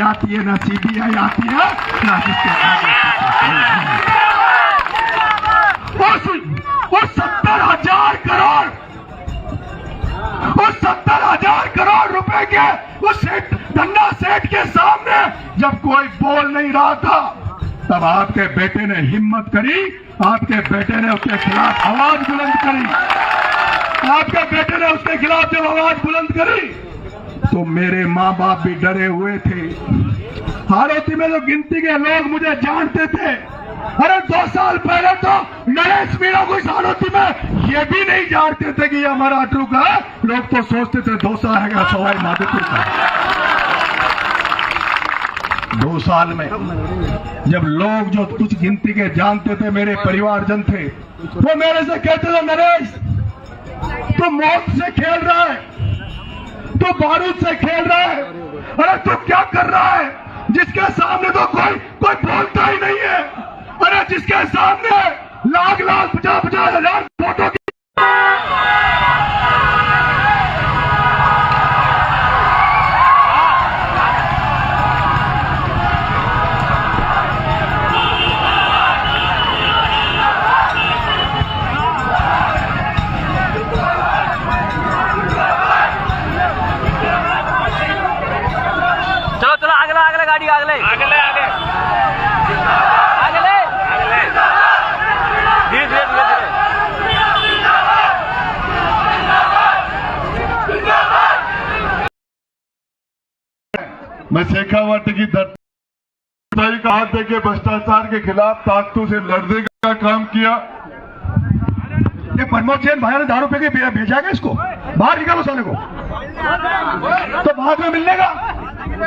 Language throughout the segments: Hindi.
आती है, ना सीबीआई आती है, ना जिसके वो 70,000 करोड़, वो 70,000 करोड़ रुपए के उस धन्ना सेठ के सामने जब कोई बोल नहीं रहा था, तब आपके बेटे ने हिम्मत करी, आपके बेटे ने उसके खिलाफ आवाज बुलंद करी। आपके बेटे ने उसके खिलाफ जब आवाज बुलंद करी तो मेरे माँ बाप भी डरे हुए थे। हारोती में जो गिनती के लोग मुझे जानते थे, अरे 2 साल पहले तो नरेश मीणा को इस हारोती में ये भी नहीं जानते थे कि ये हमारा अटरू का है। लोग तो सोचते थे दौसा है सवाई माधोपुर का। 2 साल में जब लोग जो कुछ गिनती के जानते थे, मेरे परिवारजन थे, वो मेरे से कहते थे नरेश तू मौत से खेल रहा है, तू बारूद से खेल रहा है, अरे तू क्या कर रहा है? जिसके सामने तो कोई बोलता ही नहीं है। अरे जिसके सामने लाख 50,000 फोटो की मैं शेखावट की धरती का हाथ देके भ्रष्टाचार के खिलाफ ताकतों से लड़ने का काम किया। ये मनमोहन सिंह भाई ने दारू पे के भेजा क्या इसको? बाहर निकालो साले को, तो बाद में मिलने का। तो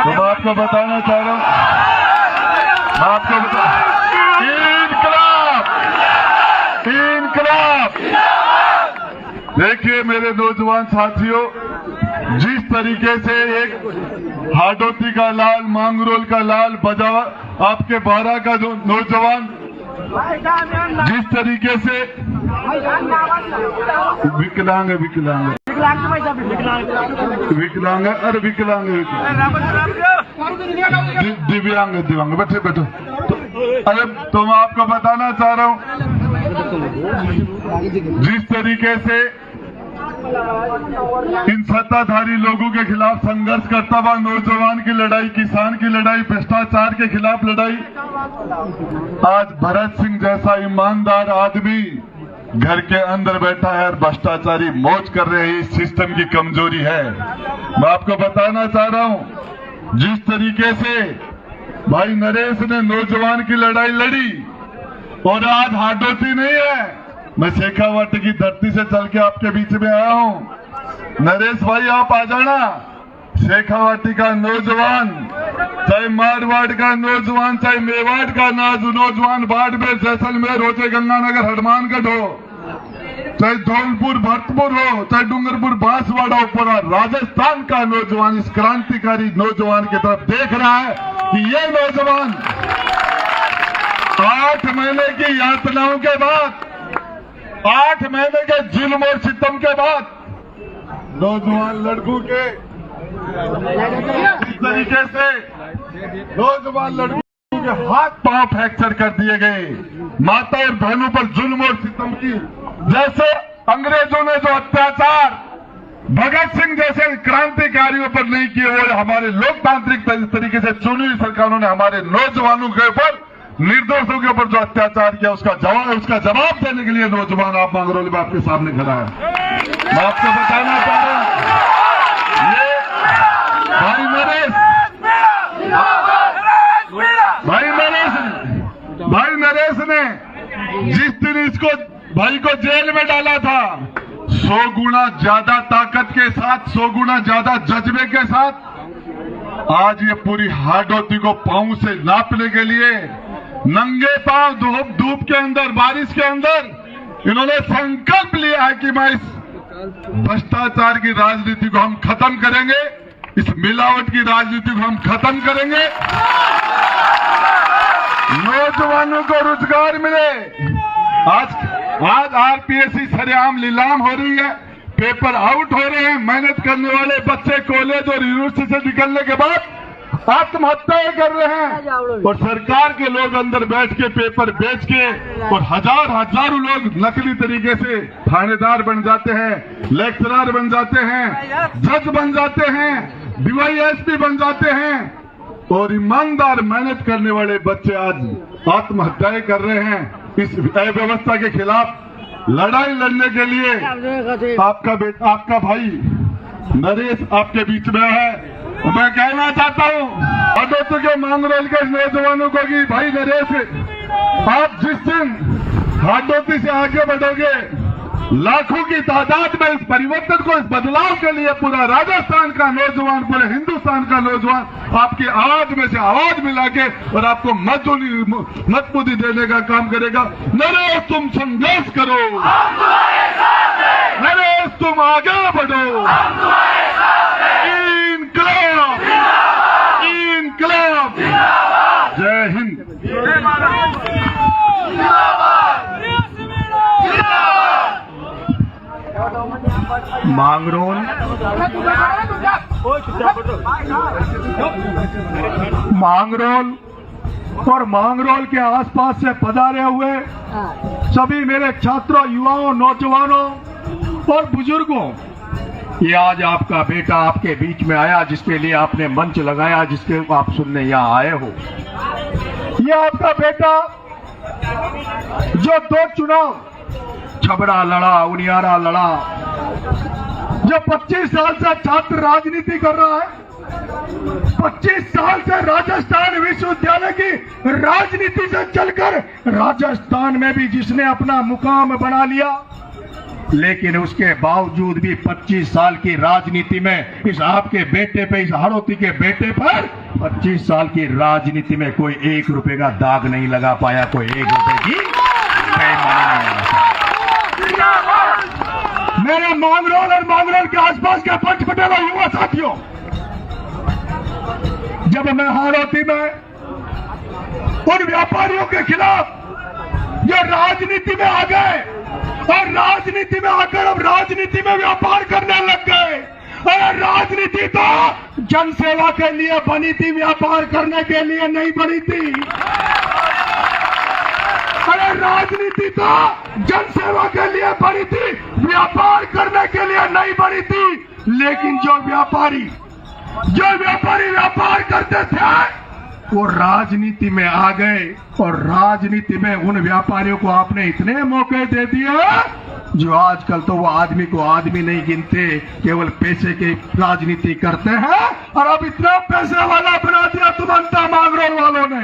मैं आपको बताना चाह रहा हूँ, मैं आपको इनकलाब देखिए मेरे नौजवान साथियों, जिस तरीके से एक हाडोती का लाल, मांगरोल का लाल, बजावा आपके बारा का जो नौजवान जिस तरीके से विकलांग अरे विकलांग दिव्यांग बैठे अरे तो मैं आपको बताना चाह रहा हूं, जिस तरीके से इन सत्ताधारी लोगों के खिलाफ संघर्ष करता हुआ नौजवान की लड़ाई, किसान की लड़ाई, भ्रष्टाचार के खिलाफ लड़ाई, आज भरत सिंह जैसा ईमानदार आदमी घर के अंदर बैठा है और भ्रष्टाचारी मौज कर रहे हैं। इस सिस्टम की कमजोरी है। मैं आपको बताना चाह रहा हूं, जिस तरीके से भाई नरेश ने नौजवान की लड़ाई लड़ी और आज हाडोती नहीं है, मैं शेखावट की धरती से चल के आपके बीच में आया हूं। नरेश भाई आप आ जाना। शेखावाटी का नौजवान, चाहे मारवाड़ का नौजवान, चाहे मेवाड़ का नौजवान, बाड़मेर, जैसलमेर हो, चाहे गंगानगर हनुमानगढ़ हो, चाहे धौलपुर भरतपुर हो, चाहे डूंगरपुर बांसवाड़ा हो, पूरा राजस्थान का नौजवान इस क्रांतिकारी नौजवान की तरफ देख रहा है कि ये नौजवान 8 महीने की यातनाओं के बाद, 8 महीने के जुल्म और सितम के बाद नौजवान लड़कों के इस तरीके से नौजवान लड़कों के हाथ पांव फ्रैक्चर कर दिए गए। माता और बहनों पर जुल्म और सितम की, जैसे अंग्रेजों ने जो अत्याचार भगत सिंह जैसे क्रांतिकारियों पर नहीं किए, वो हमारे लोकतांत्रिक तरीके से चुनी हुई सरकारों ने हमारे नौजवानों के ऊपर, निर्दोषों के ऊपर जो अत्याचार किया, उसका जवाब देने के लिए नौजवान आप मांगरोली में आपके सामने खड़ा है। मैं आपको बताना चाह रहा हूं, ये भाई नरेश ने जिस दिन इसको भाई को जेल में डाला था, 100 गुना ज्यादा ताकत के साथ, 100 गुना ज्यादा जज्बे के साथ आज ये पूरी हाडोती को पांव से नापने के लिए नंगे पांव धूप के अंदर, बारिश के अंदर इन्होंने संकल्प लिया है कि मैं इस भ्रष्टाचार की राजनीति को हम खत्म करेंगे, इस मिलावट की राजनीति को हम खत्म करेंगे, नौजवानों को रोजगार मिले। आज आरपीएससी सरेआम नीलाम हो रही है, पेपर आउट हो रहे हैं। मेहनत करने वाले बच्चे कॉलेज और यूनिवर्सिटी से निकलने के बाद आत्महत्याएं कर रहे हैं और सरकार के लोग अंदर बैठ के पेपर बेच के और हजारों लोग नकली तरीके से थानेदार बन जाते हैं, लेक्चरर बन जाते हैं, जज बन जाते हैं, डीवाईएसपी बन जाते हैं और ईमानदार मेहनत करने वाले बच्चे आज आत्महत्याएं कर रहे हैं। इस अव्यवस्था के खिलाफ लड़ाई लड़ने के लिए आपका भाई नरेश आपके बीच में है। मैं कहना चाहता हूँ हाडोती के मांगरोल के नौजवानों को कि भाई नरेश, आप जिस दिन हाडोती से आगे बढ़ोगे, लाखों की तादाद में इस परिवर्तन को, इस बदलाव के लिए पूरा राजस्थान का नौजवान, पूरे हिंदुस्तान का नौजवान आपकी आवाज में से आवाज मिला के और आपको मजबूती देने का काम करेगा। नरेश तुम संघर्ष करो, नरेश तुम आगे बढ़ो। इनकलाब, इनकलाब, जय हिंद। मांगरोल और मांगरोल के आसपास से पधारे हुए सभी मेरे छात्रों, युवाओं, नौजवानों और बुजुर्गों, ये आज आपका बेटा आपके बीच में आया, जिसके लिए आपने मंच लगाया, जिसके आप सुनने यहाँ आए हो। ये आपका बेटा जो 2 चुनाव छबड़ा लड़ा, उनियारा लड़ा, जो 25 साल से छात्र राजनीति कर रहा है, 25 साल से राजस्थान विश्वविद्यालय की राजनीति से चलकर राजस्थान में भी जिसने अपना मुकाम बना लिया, लेकिन उसके बावजूद भी 25 साल की राजनीति में इस आपके बेटे पे, इस हाडोती के बेटे पर 25 साल की राजनीति में कोई 1 रुपए का दाग नहीं लगा पाया, कोई 1 रुपए की बेईमानी नहीं लगा पाया। मेरे मांगरोल और मांगरोल के आसपास के पंचपटेल युवा साथियों, जब मैं हाडोती में उन व्यापारियों के खिलाफ जो राजनीति में आ गए और राजनीति में आकर अब राजनीति में व्यापार करने लग गए, अरे राजनीति तो जनसेवा के लिए बनी थी, व्यापार करने के लिए नहीं बनी थी। अरे राजनीति तो जनसेवा के लिए बनी थी, व्यापार करने के लिए नहीं बनी थी। लेकिन जो व्यापारी व्यापार करते थे वो राजनीति में आ गए और राजनीति में उन व्यापारियों को आपने इतने मौके दे दिए जो आजकल तो वो आदमी को आदमी नहीं गिनते, केवल पैसे की राजनीति करते हैं। और अब इतना पैसे वाला बना दिया तुम अंता मांगरोल वालों ने,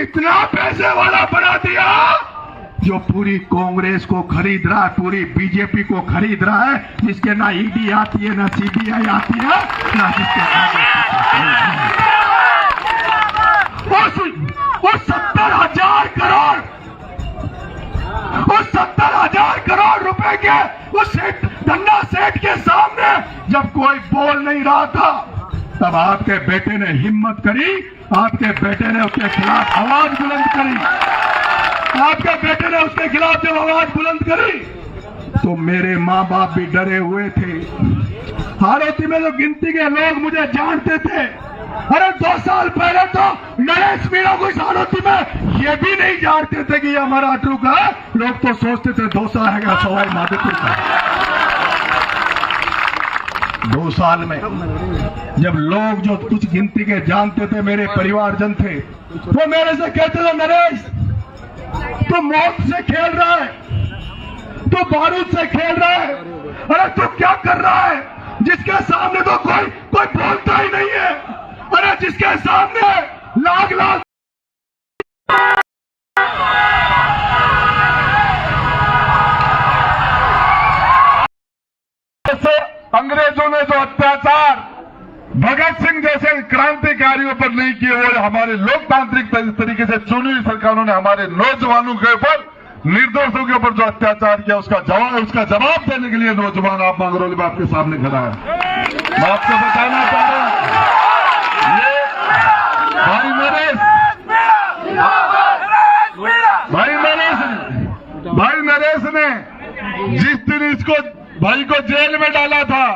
इतना पैसे वाला बना दिया जो पूरी कांग्रेस को खरीद रहा है, पूरी बीजेपी को खरीद रहा है, जिसके ना ईडी आती है, ना सीबीआई आती है, ना जिसके वो 70,000 करोड़, वो 70,000 करोड़ रुपए के उस धन्ना सेठ के सामने जब कोई बोल नहीं रहा था, तब आपके बेटे ने हिम्मत करी, आपके बेटे ने उसके खिलाफ आवाज बुलंद करी। आपके बेटे ने उसके खिलाफ जब आवाज बुलंद करी तो मेरे माँ बाप भी डरे हुए थे। हाडोती में जो गिनती के लोग मुझे जानते थे, अरे 2 साल पहले तो नरेश मीणा को इस हाडोती में ये भी नहीं जानते थे कि ये हमारा अटरू का है। लोग तो सोचते थे दौसा है क्या सवाई माधोपुर का। 2 साल में जब लोग जो कुछ गिनती के जानते थे, मेरे परिवारजन थे, वो मेरे से कहते थे नरेश तो मौत से खेल रहा है, तो बारूद से खेल रहा है, अरे तू क्या कर रहा है, जिसके सामने तो कोई बोलता ही नहीं है, अरे जिसके सामने लाख अंग्रेजों ने जो अत्याचार भगत सिंह जैसे क्रांतिकारियों पर नहीं किए, वो हमारे लोकतांत्रिक तरीके से चुनी हुई सरकारों ने हमारे नौजवानों के ऊपर, निर्दोषों के ऊपर जो अत्याचार किया, उसका जवाब देने के लिए नौजवान आप मांगरोल में आपके सामने खड़ा है। मैं आपको बताना चाहता हूं, ये भाई नरेश ने दिन इसको भाई को जेल में डाला था,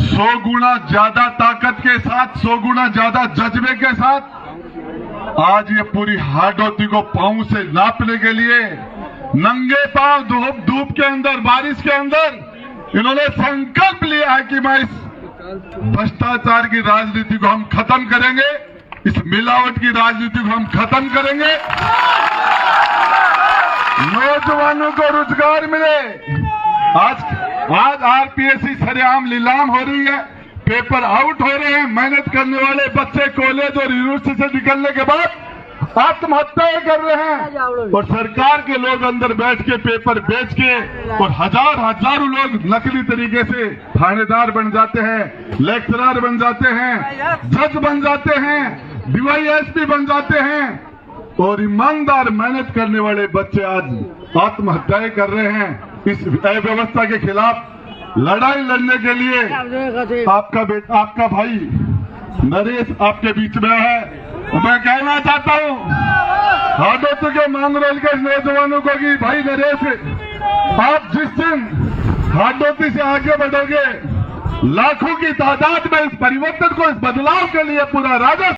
100 गुना ज्यादा ताकत के साथ, 100 गुना ज्यादा जज्बे के साथ आज ये पूरी हाडोती को पांव से नापने के लिए नंगे पांव धूप के अंदर, बारिश के अंदर इन्होंने संकल्प लिया है कि मैं इस भ्रष्टाचार की राजनीति को हम खत्म करेंगे, इस मिलावट की राजनीति को हम खत्म करेंगे, नौजवानों को रोजगार मिले। आज आरपीएससी सरेआम नीलाम हो रही है, पेपर आउट हो रहे हैं, मेहनत करने वाले बच्चे कॉलेज और यूनिवर्सिटी से निकलने के बाद आत्महत्याएं कर रहे हैं और सरकार के लोग अंदर बैठ के पेपर बेच के और हजारों लोग नकली तरीके से थानेदार बन जाते हैं, लेक्चरर बन जाते हैं, जज बन जाते हैं, डीवाईएसपी बन जाते हैं और ईमानदार मेहनत करने वाले बच्चे आज आत्महत्याएं कर रहे हैं। इस अव्यवस्था के खिलाफ लड़ाई लड़ने के लिए आपका भाई नरेश आपके बीच में है। मैं कहना चाहता हूँ हाडोती के मांगरोल के नौजवानों को कि भाई नरेश, आप जिस दिन हाडोती से आगे बढ़ोगे, लाखों की तादाद में इस परिवर्तन को, इस बदलाव के लिए पूरा राजस्थान